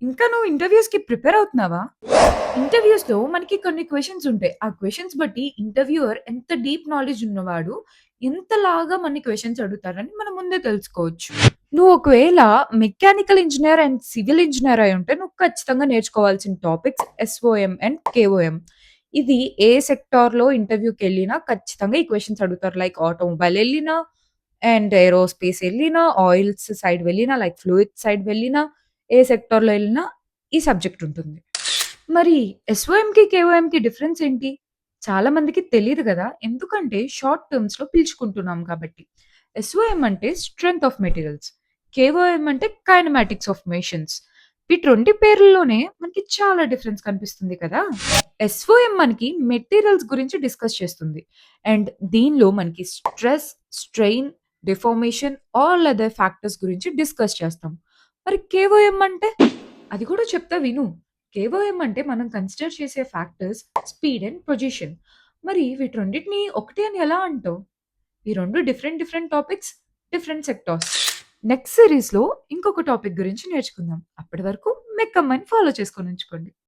ఇంకా నువ్వు ఇంటర్‌వ్యూస్‌కి ప్రిపేర్ అవుతున్నావా? ఇంటర్‌వ్యూస్‌లో మనకి కొన్ని క్వెషన్స్ ఉంటాయి. ఆ క్వెషన్స్ బట్టి ఇంటర్‌వ్యూయర్ ఎంత డీప్ నాలెడ్జ్ ఉన్నవాడు, ఎంతలాగా మనని క్వెషన్స్ అడుగుతారని మనం ముందే తెలుసుకోవచ్చు. నువ్వు ఒకవేళ mechanical engineer and civil engineer అయ్యుంటే నువ్వు ఖచ్చితంగా నేర్చుకోవాల్సిన టాపిక్స్ ఎస్ఓఎం అండ్ కేఓఎం. ఇది ఏ సెక్టార్‌లో ఇంటర్‌వ్యూకెళ్ళినా ఖచ్చితంగా ఈ క్వెషన్స్ అడుగుతారు. లైక్ ఆటోమొబైల్ ఎళ్ళినా అండ్ ఏరోస్పేస్ ఎళ్ళినా, ఆయిల్స్ సైడ్ వెళ్ళినా, లైక్ ఫ్లూయిడ్స్ సైడ్ వెళ్ళినా, ఏ సెక్టార్‌లో ఎళ్ళినా ఈ సబ్జెక్ట్ ఉంటుంది. మరి ఎస్ఓఎంకి, కేఓఎంకి డిఫరెన్స్ ఏంటి? చాలా మందికి తెలీదు గదా! ఎందుకంటే షార్ట్ టర్మ్స్‌లో పిలుచుకుంటున్నాం కాబట్టి. ఎస్ఓఎం అంటే స్ట్రెంత్ ఆఫ్ మెటీరియల్స్. కేఓఎం అంటే కైనమాటిక్స్ ఆఫ్ మెషిన్స్. వీటి 2 పేర్లలోనే మనకి చాలా డిఫరెన్స్ కనిపిస్తుంది కదా! ఎస్ఓఎం మనకి మెటీరియల్స్ గురించి డిస్కస్ చేస్తుంది. అండ్ దీనిలో మనకి stress, strain, deformation all other factors గురించి డిస్కస్ చేస్తాం. మరి కేఓఎం అంటే? అది కూడా చెప్తా విను. కేఓఎం అంటే మనం కన్సిడర్ చేసే ఫ్యాక్టర్స్ స్పీడ్ అండ్ పొజిషన్. మరి వీటి రెండిటిని ఒకటే అని ఎలా అంటావు? ఈ 2 different different topics, different sectors. Next సీరీస్‌లో ఇంకొక టాపిక్ గురించి నేర్చుకుందాం. అప్పటి వరకు మెక్కమ్మని ఫాలో చేసుకొని ఉంచుకోండి.